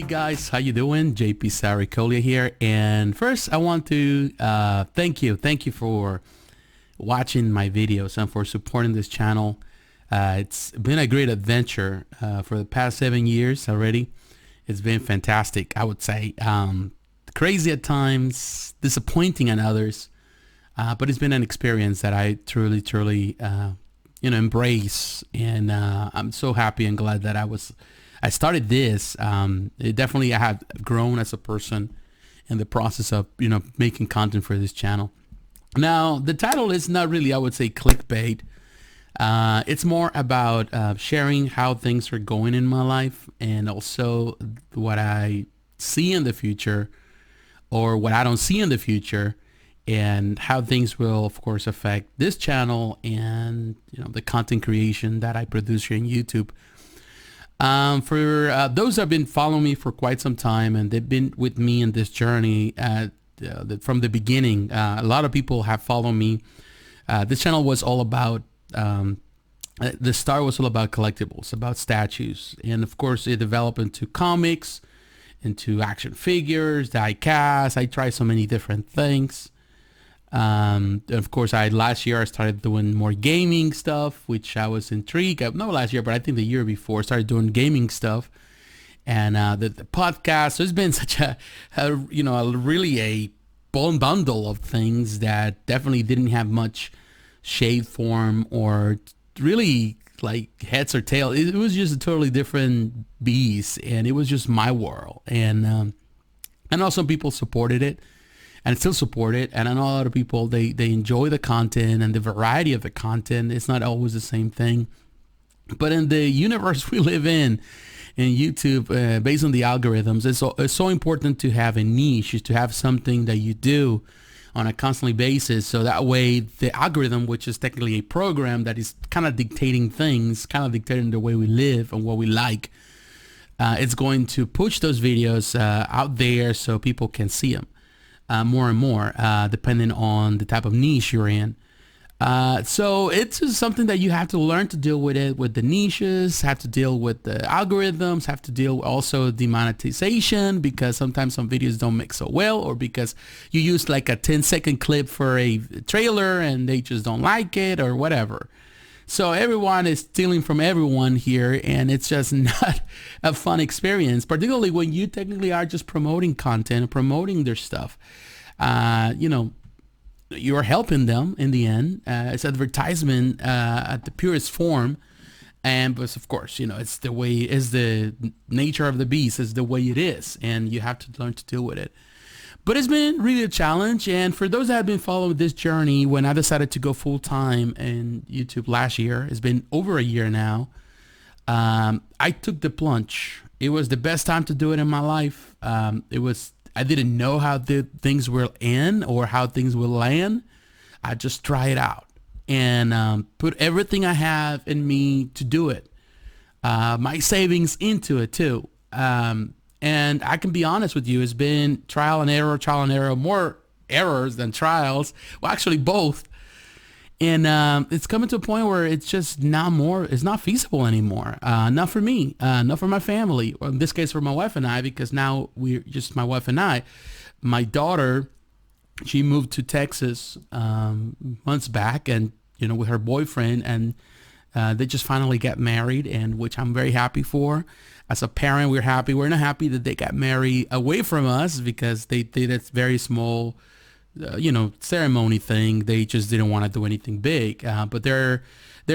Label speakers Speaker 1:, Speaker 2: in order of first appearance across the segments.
Speaker 1: guys, how you doing? jpsarrireviews here, and first I want to thank you for watching my videos and for supporting this channel. It's been a great adventure for the past 7 years already. It's been fantastic, I would say. Crazy at times, disappointing at others, but it's been an experience that I truly embrace, and I'm so happy and glad that I started this. It definitely, I have grown as a person in the process of making content for this channel. Now the title is not really, I would say, clickbait. It's more about sharing how things are going in my life, and also what I see in the future or what I don't see in the future, and how things will of course affect this channel and the content creation that I produce here on YouTube. For those that have been following me for quite some time, and they've been with me in this journey from the beginning, a lot of people have followed me. This channel was all about, the start was all about collectibles, about statues, and of course it developed into comics, into action figures, die cast. I tried so many different things. Of course, last year I started doing more gaming stuff, which I was intrigued. Not last year, but I think the year before, I started doing gaming stuff, and the podcast. So it's been such a really a bundle of things that definitely didn't have much shape form or really like heads or tails. It was just a totally different beast, and it was just my world. And I know some people supported it and still support it, and I know a lot of people, they enjoy the content and the variety of the content. It's not always the same thing, but in the universe we live in YouTube, based on the algorithms, it's so important to have a niche, is to have something that you do on a constantly basis, so that way the algorithm, which is technically a program that is kind of dictating things, kind of dictating the way we live and what we like, it's going to push those videos out there so people can see them more and more, depending on the type of niche you're in. So it's just something that you have to learn to deal with it, with the niches, have to deal with the algorithms, have to deal also with demonetization, because sometimes some videos don't make so well, or because you use like a 10-second clip for a trailer and they just don't like it or whatever. So everyone is stealing from everyone here, and it's just not a fun experience, particularly when you technically are just promoting content, promoting their stuff. You're helping them in the end. It's advertisement at the purest form, but of course, it's the way, is the nature of the beast, is the way it is, and you have to learn to deal with it. But it's been really a challenge, and for those that have been following this journey, when I decided to go full-time in YouTube last year, it's been over a year now, I took the plunge. It was the best time to do it in my life. I didn't know how things will end or how things will land. I just try it out and put everything I have in me to do it. My savings into it too. And I can be honest with you, it's been trial and error, more errors than trials. Well, actually both. And it's coming to a point where it's just it's not feasible anymore. Not for me, not for my family, or in this case for my wife and I, because now we're just my wife and I. My daughter, she moved to Texas months back, and with her boyfriend, and they just finally got married, and which I'm very happy for. As a parent, we're happy. We're not happy that they got married away from us, because they did a very small ceremony thing. They just didn't want to do anything big, but they're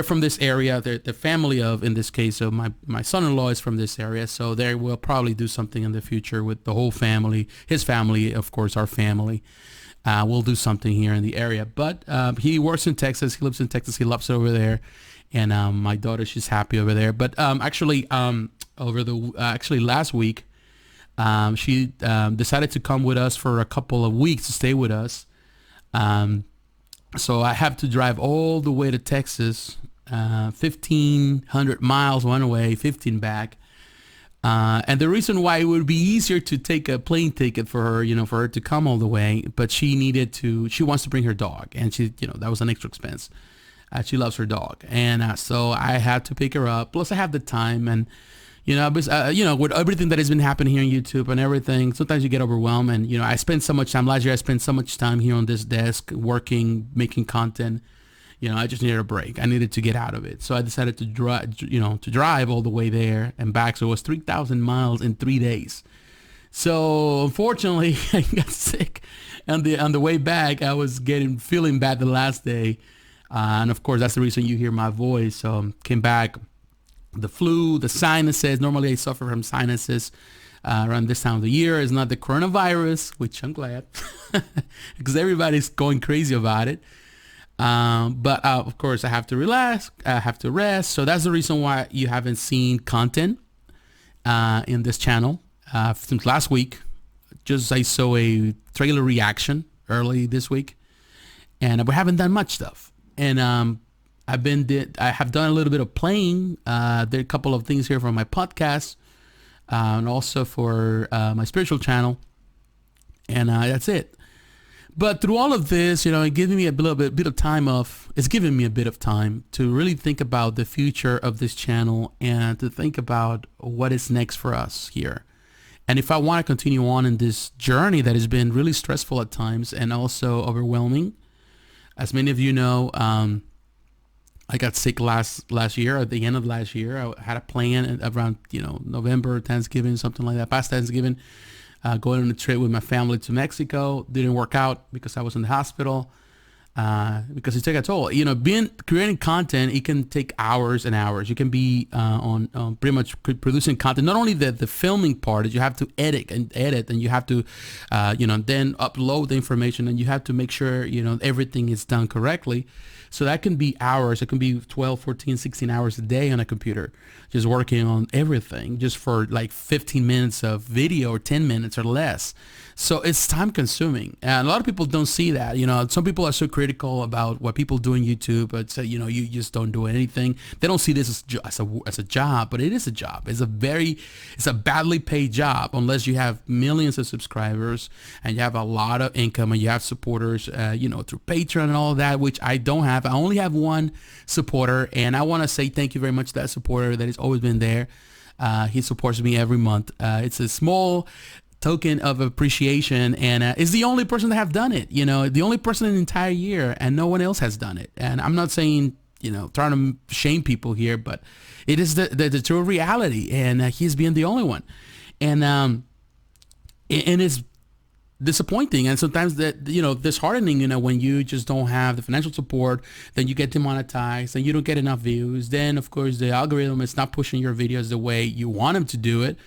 Speaker 1: from this area. They're the family of, in this case, of my son-in-law is from this area, so they will probably do something in the future with the whole family. His family, of course, our family. We'll do something here in the area, but he works in Texas. He lives in Texas. He loves it over there, and my daughter, she's happy over there. But actually last week, she decided to come with us for a couple of weeks to stay with us. So I have to drive all the way to Texas, 1,500 miles one way, 15 back. And the reason why it would be easier to take a plane ticket for her, for her to come all the way, but she wants to bring her dog, and that was an extra expense. She loves her dog, and so I had to pick her up. Plus I have the time, and With everything that has been happening here on YouTube and everything, sometimes you get overwhelmed. And, I spent so much time last year. I spent so much time here on this desk working, making content. I just needed a break. I needed to get out of it. So I decided to drive all the way there and back. So it was 3,000 miles in 3 days. So unfortunately, I got sick. On the way back, I was feeling bad the last day. And of course, that's the reason you hear my voice. So came back. The flu, the sinuses. Normally I suffer from sinuses around this time of the year. It's not the coronavirus, which I'm glad because everybody's going crazy about it. But of course I have to relax. I have to rest. So that's the reason why you haven't seen content in this channel since last week. Just I saw a trailer reaction early this week, and we haven't done much stuff. And I have done a little bit of playing. There are a couple of things here for my podcast and also for my spiritual channel. And that's it. But through all of this, it's giving me a bit of time to really think about the future of this channel and to think about what is next for us here. And if I want to continue on in this journey that has been really stressful at times and also overwhelming, as many of you know, I got sick last year, at the end of last year. I had a plan around, November, Thanksgiving, something like that, past Thanksgiving, going on a trip with my family to Mexico. Didn't work out because I was in the hospital, because it took a toll. Creating content, it can take hours and hours. You can be on pretty much producing content. Not only the filming part, is you have to edit, and you have to, then upload the information, and you have to make sure, everything is done correctly. So that can be hours. It can be 12, 14, 16 hours a day on a computer, just working on everything, just for like 15 minutes of video or 10 minutes or less. So it's time consuming. And a lot of people don't see that. Some people are so critical about what people do on YouTube, but say, you just don't do anything. They don't see this as a job, but it is a job. It's a badly paid job unless you have millions of subscribers and you have a lot of income and you have supporters, through Patreon and all of that, which I don't have. I only have one supporter, and I want to say thank you very much to that supporter that has always been there. He supports me every month. It's a small token of appreciation, and is the only person that have done it. The only person in the entire year, and no one else has done it. And I'm not saying trying to shame people here, but it is the true reality, and he's being the only one, and it's disappointing, and sometimes that disheartening. When you just don't have the financial support, then you get demonetized and you don't get enough views. Then of course the algorithm is not pushing your videos the way you want them to do it,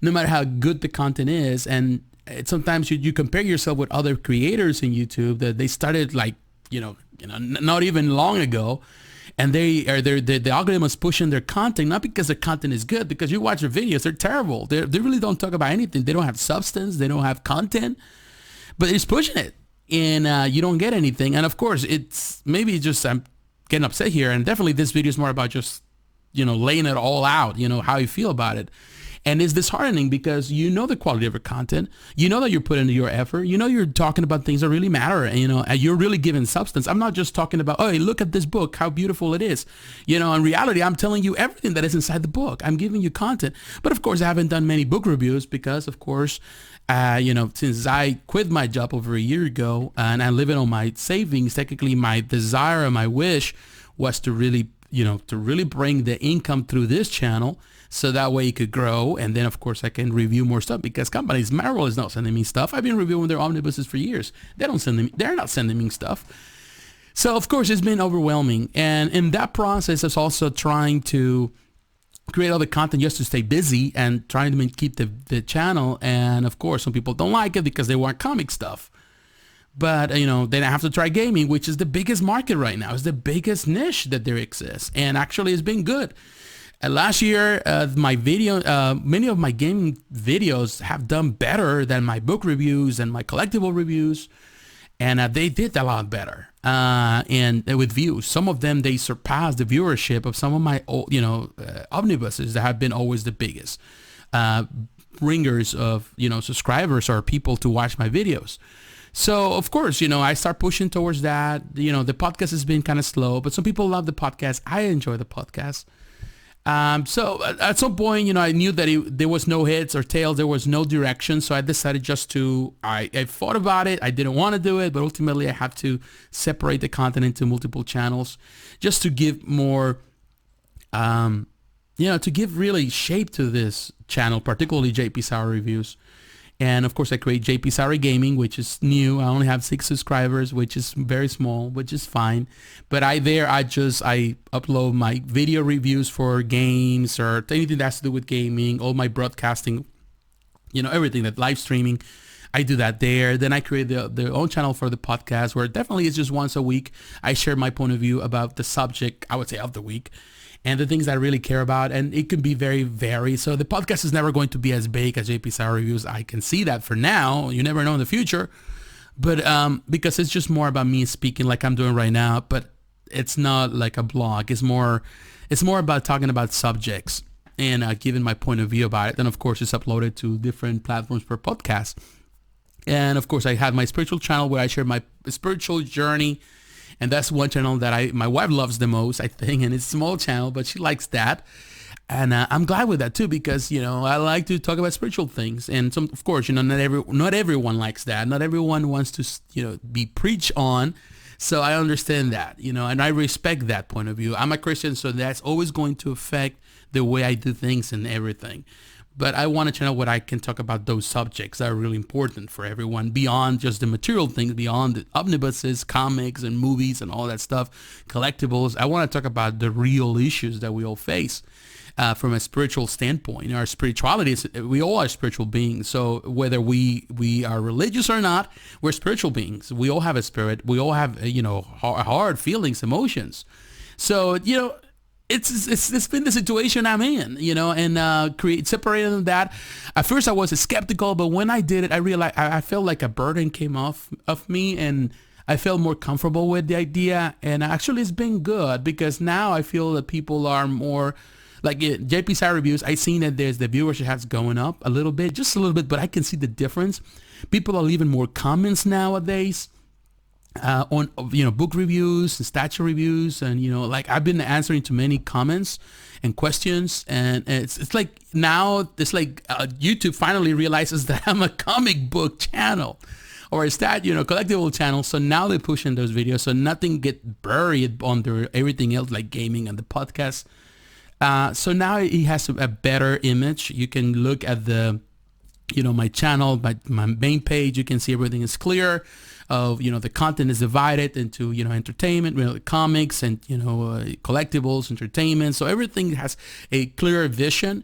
Speaker 1: no matter how good the content is. And sometimes you compare yourself with other creators in YouTube that they started not even long ago, and the algorithm is pushing their content, not because the content is good, because you watch their videos, they're terrible. They really don't talk about anything. They don't have substance. They don't have content. But it's pushing it, and you don't get anything. And of course, it's maybe just I'm getting upset here, and definitely this video is more about just laying it all out, how you feel about it. And it's disheartening because the quality of your content, that you're putting your effort, you're talking about things that really matter, and you're really giving substance. I'm not just talking about, oh, hey, look at this book, how beautiful it is. In reality, I'm telling you everything that is inside the book. I'm giving you content. But of course, I haven't done many book reviews because, of course, since I quit my job over a year ago and I'm living on my savings, technically my desire and my wish was to really bring the income through this channel, so that way it could grow. And then of course I can review more stuff, because companies, Marvel is not sending me stuff. I've been reviewing their omnibuses for years. They're not sending me stuff. So of course it's been overwhelming. And in that process, it's also trying to create other content just to stay busy and trying to keep the channel. And of course, some people don't like it because they want comic stuff. But, then I have to try gaming, which is the biggest market right now. It's the biggest niche that there exists. And actually it's been good. Last year, many of my gaming videos have done better than my book reviews and my collectible reviews. And they did a lot better, and with views. Some of them, they surpassed the viewership of some of my, omnibuses that have been always the biggest bringers of, subscribers or people to watch my videos. So of course, I start pushing towards that. The podcast has been kind of slow, but some people love the podcast. I enjoy the podcast. So at some point, I knew that there was no heads or tails, there was no direction. So I decided just to, I thought about it. I didn't want to do it, but ultimately I have to separate the content into multiple channels just to give more, to give really shape to this channel, particularly JP Sarri Reviews. And of course, I create JP Sarri Gaming, which is new. I only have 6 subscribers, which is very small, which is fine. But I upload my video reviews for games or anything that has to do with gaming, all my broadcasting, everything, that live streaming. I do that there. Then I create the own channel for the podcast, where definitely it's just once a week. I share my point of view about the subject, I would say, of the week, and the things I really care about, and it can be very varied. So the podcast is never going to be as big as JP Sarri Reviews. I can see that for now. You never know in the future. But because it's just more about me speaking like I'm doing right now, but it's not like a blog. It's more about talking about subjects and giving my point of view about it. Then of course it's uploaded to different platforms per podcast. And of course I have my spiritual channel where I share my spiritual journey. And that's one channel that my wife loves the most, I think, and it's a small channel, but she likes that. And I'm glad with that too, because, I like to talk about spiritual things. And of course, not everyone likes that. Not everyone wants to, be preached on. So I understand that, and I respect that point of view. I'm a Christian, so that's always going to affect the way I do things and everything. But I want a channel where I can talk about those subjects that are really important for everyone, beyond just the material things, beyond the omnibuses, comics and movies and all that stuff, collectibles. I want to talk about the real issues that we all face from a spiritual standpoint. Our spirituality we all are spiritual beings. So whether we are religious or not, we're spiritual beings. We all have a spirit. We all have, hard feelings, emotions. So, it's been the situation I'm in, and separating that. At first I was skeptical, but when I did it, I realized I felt like a burden came off of me, and I felt more comfortable with the idea. And actually it's been good, because now I feel that people are more like JP Sarri Reviews. I seen that the viewership has going up a little bit, just a little bit, but I can see the difference. People are leaving more comments nowadays. On book reviews and statue reviews, and I've been answering to many comments and questions, and it's like now it's like YouTube finally realizes that I'm a comic book channel or a collectible channel. So now they're pushing those videos, so nothing get buried under everything else like gaming and the podcast. So now it has a better image. You can look at the my channel, my main page. You can see everything is clear. The content is divided into, entertainment, comics, and, collectibles, entertainment. So everything has a clearer vision.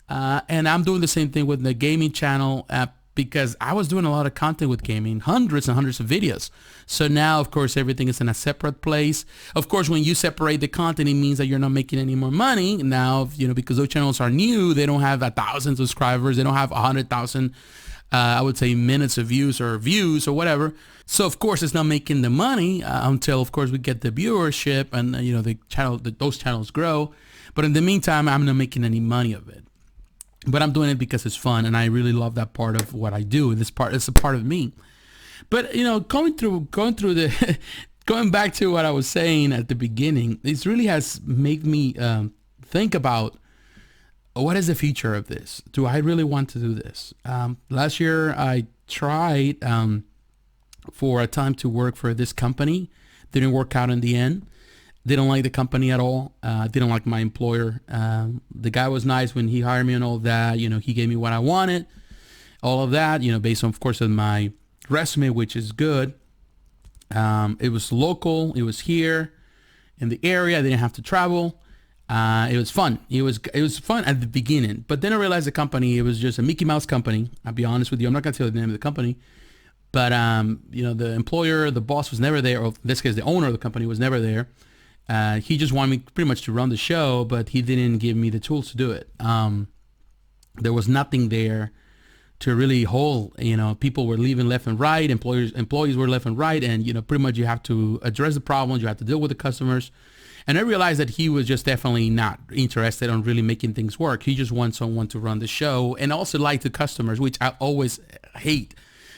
Speaker 1: And I'm doing the same thing with the gaming channel because I was doing a lot of content with gaming, hundreds and hundreds of videos. So now, of course, everything is in a separate place. Of course, when you separate the content, it means that you're not making any more money. Now, because those channels are new, they don't have 1,000 subscribers. They don't have 100,000 I would say minutes of views or whatever. So of course it's not making the money until of course we get the viewership and those channels grow. But in the meantime, I'm not making any money of it. But I'm doing it because it's fun, and I really love that part of what I do. It's a part of me. But going back to what I was saying at the beginning, it really has made me think about, what is the future of this? Do I really want to do this? Last year, I tried for a time to work for this company. Didn't work out in the end. Didn't like the company at all. Didn't like my employer. The guy was nice when he hired me and all that. He gave me what I wanted. All of that, based on, of course, on my resume, which is good. It was local. It was here in the area. I didn't have to travel. It was fun. It was fun at the beginning, but then I realized the company, it was just a Mickey Mouse company. I'll be honest with you. I'm not going to tell you the name of the company, but the employer, the boss was never there, or in this case, the owner of the company was never there. He just wanted me pretty much to run the show, but he didn't give me the tools to do it. There was nothing there to really hold. People were leaving left and right. Employees were left and right, and pretty much you have to address the problems. You have to deal with the customers. And I realized that he was just definitely not interested on really making things work. He just wants someone to run the show and also like the customers, which I always hate.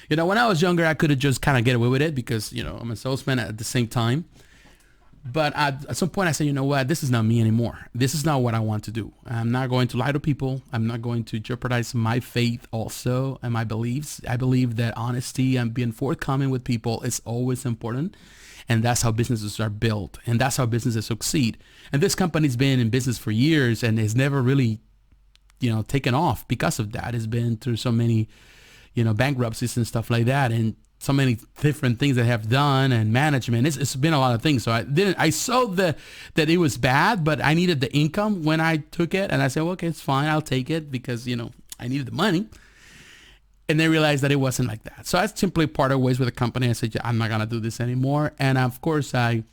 Speaker 1: When I was younger, I could have just kind of get away with it because, I'm a salesman at the same time. But at some point I said, you know what, this is not me anymore. This is not what I want to do. I'm not going to lie to people. I'm not going to jeopardize my faith also and my beliefs. I believe that honesty and being forthcoming with people is always important. And that's how businesses are built. And that's how businesses succeed. And this company's been in business for years and has never really, taken off because of that. It's been through so many, bankruptcies and stuff like that. And so many different things that have done and management. It's been a lot of things. So I saw that it was bad, but I needed the income when I took it. And I said, well, okay, it's fine. I'll take it because, I needed the money. And they realized that it wasn't like that. So I simply parted ways with the company. I said, I'm not going to do this anymore. And of course then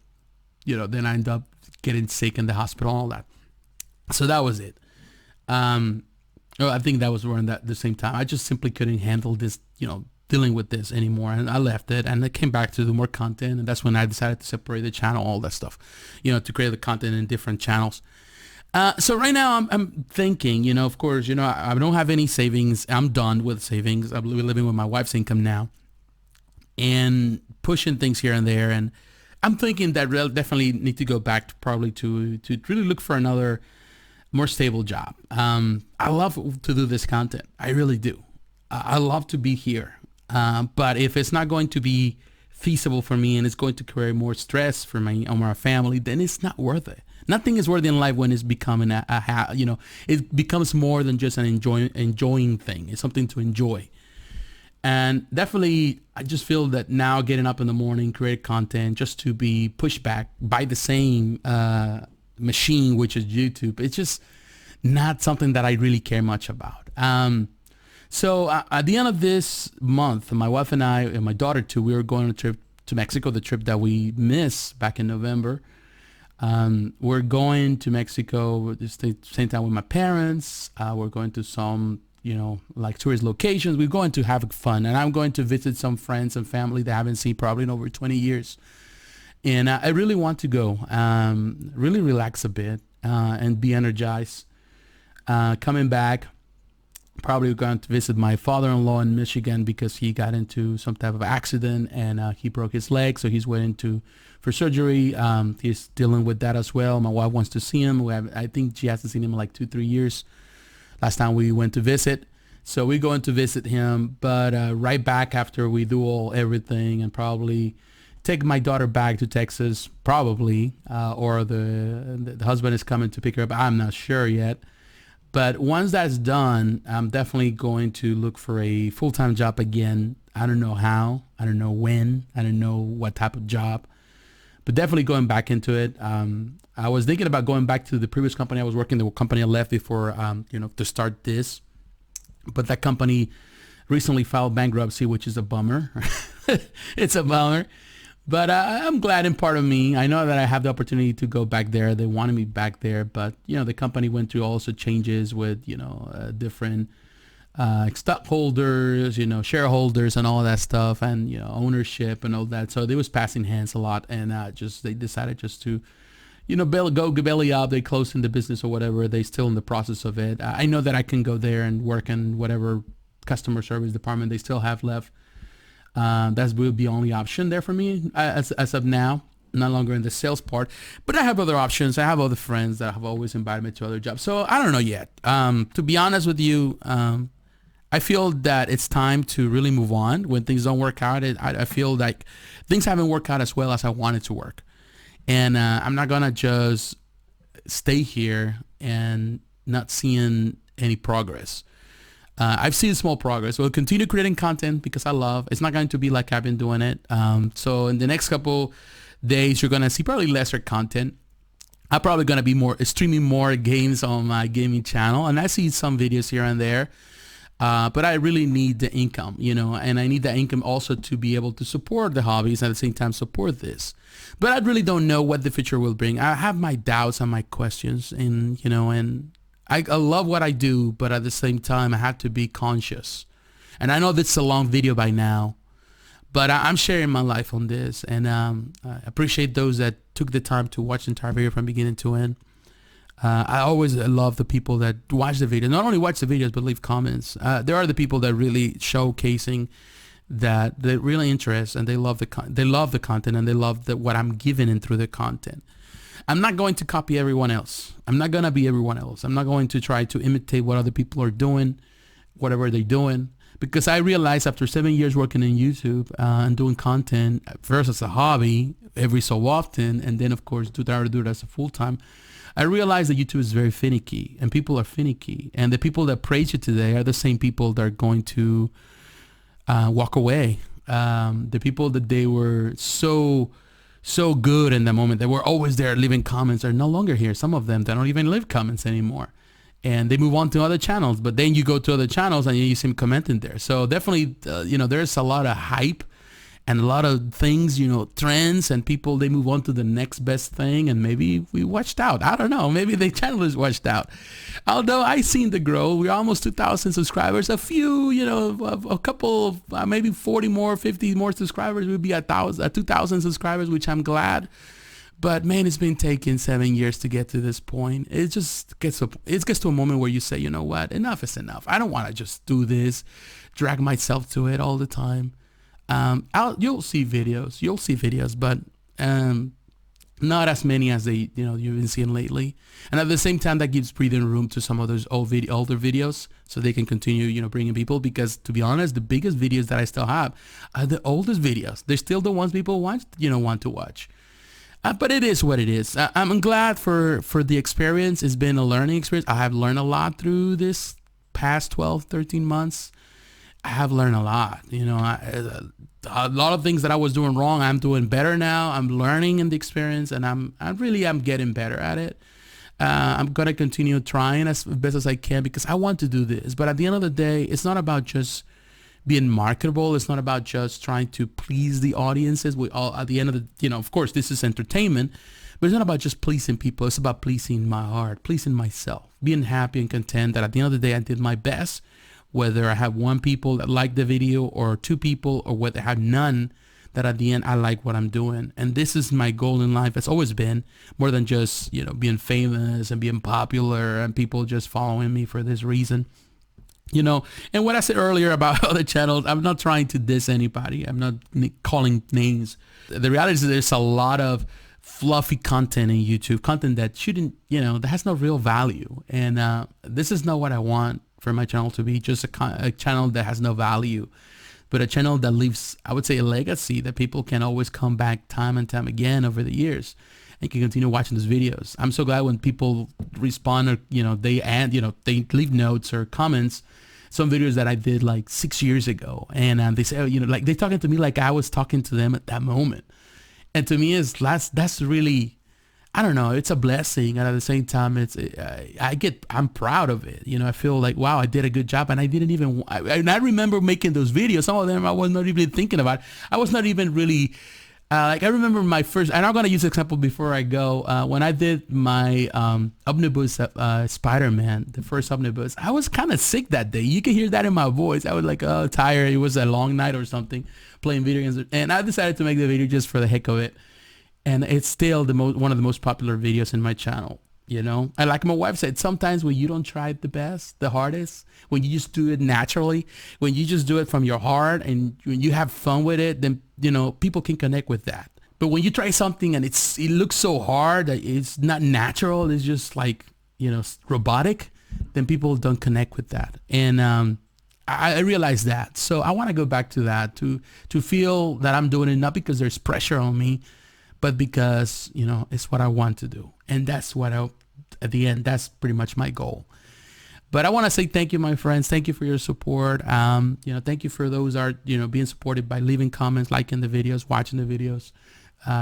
Speaker 1: I ended up getting sick in the hospital and all that. So that was it. I think that was around the same time. I just simply couldn't handle this, dealing with this anymore, and I left it, and I came back to do more content, and that's when I decided to separate the channel, all that stuff, to create the content in different channels. So right now I'm thinking, of course, I don't have any savings. I'm done with savings. I'm living with my wife's income now, and pushing things here and there, and I'm thinking that definitely need to go back to really look for another more stable job. I love to do this content. I really do. I love to be here. But if it's not going to be feasible for me and it's going to create more stress for me or my family, then it's not worth it. Nothing is worth it in life when it's becoming it becomes more than just an enjoying thing. It's something to enjoy. And definitely, I just feel that now getting up in the morning, create content just to be pushed back by the same machine, which is YouTube, it's just not something that I really care much about. So at the end of this month, my wife and I and my daughter too, we were going on a trip to Mexico, the trip that we missed back in November. We're going to Mexico at the same time with my parents. We're going to some, like tourist locations. We're going to have fun, and I'm going to visit some friends and family that I haven't seen probably in over 20 years. And I really want to go, really relax a bit and be energized. Coming back, probably going to visit my father-in-law in Michigan because he got into some type of accident and he broke his leg, so he's waiting for surgery. He's dealing with that as well. My wife wants to see him. I think she hasn't seen him in like 2-3 years. Last time we went to visit, so we're going to visit him. But right back after we do everything, and probably take my daughter back to Texas, probably, or the husband is coming to pick her up. I'm not sure yet. But once that's done, I'm definitely going to look for a full-time job again. I don't know how. I don't know when. I don't know what type of job. But definitely going back into it. I was thinking about going back to the previous company I was working, the company I left before, to start this. But that company recently filed bankruptcy, which is a bummer. It's a bummer. But I'm glad in part of me. I know that I have the opportunity to go back there. They wanted me back there. But, the company went through also changes with, different stockholders, shareholders and all that stuff, and, ownership and all that. So they was passing hands a lot. And they decided just to, go belly up. They closed in the business or whatever. They still in the process of it. I know that I can go there and work in whatever customer service department they still have left. That will be the only option there for me as of now, no longer in the sales part. But I have other options. I have other friends that have always invited me to other jobs. So I don't know yet. To be honest with you, I feel that it's time to really move on. When things don't work out, I feel like things haven't worked out as well as I wanted to work. And I'm not going to just stay here and not seeing any progress. I've seen small progress. We'll continue creating content because I love. It's not going to be like I've been doing it. So in the next couple days, you're going to see probably lesser content. I'm probably going to be streaming more games on my gaming channel. And I see some videos here and there. But I really need the income, and I need that income also to be able to support the hobbies and at the same time support this. But I really don't know what the future will bring. I have my doubts and my questions, and, and I love what I do, but at the same time, I have to be conscious. And I know this is a long video by now, but I'm sharing my life on this. And I appreciate those that took the time to watch the entire video from beginning to end. I always love the people that watch the video, not only watch the videos, but leave comments. There are the people that really showcasing that really interest, and they love the content, and they love what I'm giving in through the content. I'm not going to copy everyone else. I'm not going to be everyone else. I'm not going to try to imitate what other people are doing, whatever they're doing, because I realized after 7 years working in YouTube and doing content, first as a hobby every so often, and then of course do it as a full-time, I realized that YouTube is very finicky, and people are finicky, and the people that praise you today are the same people that are going to walk away. The people that they were so good in the moment, they were always there leaving comments, are no longer here. Some of them, they don't even leave comments anymore, and they move on to other channels. But then you go to other channels and you see them commenting there. So definitely, there's a lot of hype and a lot of things, trends, and people, they move on to the next best thing, and maybe we watched out. I don't know. Maybe the channel is watched out. Although I seen the growth, we're almost 2,000 subscribers. A few, a couple, maybe 40 more, 50 more subscribers, we'll be at 2,000 subscribers, which I'm glad. But man, it's been taking 7 years to get to this point. It just gets to a moment where you say, you know what, enough is enough. I don't want to just do this, drag myself to it all the time. You'll see videos, but not as many as you've been seeing lately. And at the same time, that gives breathing room to some of those older videos, so they can continue, bringing people. Because to be honest, the biggest videos that I still have are the oldest videos. They're still the ones people want to watch. But it is what it is. I'm glad for the experience. It's been a learning experience. I have learned a lot through this past 12, 13 months. I have learned a lot. A lot of things that I was doing wrong, I'm doing better now. I'm learning in the experience, and I'm getting better at it. I'm gonna continue trying as best as I can, because I want to do this. But at the end of the day, it's not about just being marketable. It's not about just trying to please the audiences. We all, at the end of the, of course, this is entertainment, but it's not about just pleasing people. It's about pleasing my heart, pleasing myself, being happy and content that at the end of the day, I did my best. Whether I have 1 people that like the video, or 2 people, or whether I have none, that at the end I like what I'm doing. And this is my goal in life. It's always been more than just, being famous and being popular and people just following me for this reason. And what I said earlier about other channels, I'm not trying to diss anybody. I'm not calling names. The reality is there's a lot of fluffy content in YouTube, content that shouldn't, that has no real value. And this is not what I want for my channel to be, just a channel that has no value, but a channel that leaves, I would say, a legacy that people can always come back time and time again over the years and can continue watching those videos. I'm so glad when people respond, or they leave notes or comments, some videos that I did like 6 years ago, and they say, like they're talking to me like I was talking to them at that moment. And to me, that's really, I don't know, it's a blessing, and at the same time, I'm proud of it. I feel like, wow, I did a good job, and I remember making those videos. Some of them I was not even thinking about. I was not even really, I remember my first, and I'm going to use an example before I go. When I did my omnibus Spider-Man, the first omnibus, I was kind of sick that day. You can hear that in my voice. I was like, tired. It was a long night or something, playing video games, and I decided to make the video just for the heck of it. And it's still one of the most popular videos in my channel. And like my wife said, sometimes when you don't try it the hardest, when you just do it naturally, when you just do it from your heart, and when you have fun with it, then, people can connect with that. But when you try something and it looks so hard, that it's not natural, it's just like, robotic, then people don't connect with that. And I realized that. So I want to go back to that, to feel that I'm doing it not because there's pressure on me, but because, it's what I want to do. And that's what at the end, that's pretty much my goal. But I want to say thank you, my friends. Thank you for your support. Thank you for those being supported by leaving comments, liking the videos, watching the videos,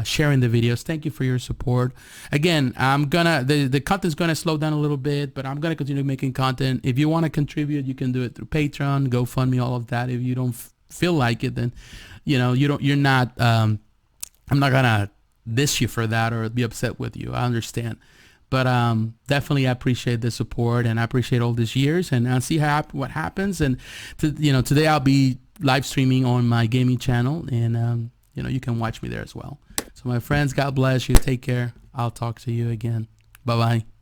Speaker 1: sharing the videos. Thank you for your support. Again, the content's going to slow down a little bit, but I'm going to continue making content. If you want to contribute, you can do it through Patreon, GoFundMe, all of that. If you don't feel like it, then, you're not, I'm not going to diss you for that or be upset with you. I understand. But definitely I appreciate the support, and I appreciate all these years, and I'll see what happens. And today I'll be live streaming on my gaming channel, and you can watch me there as well. So my friends, God bless you. Take care. I'll talk to you again. Bye-bye.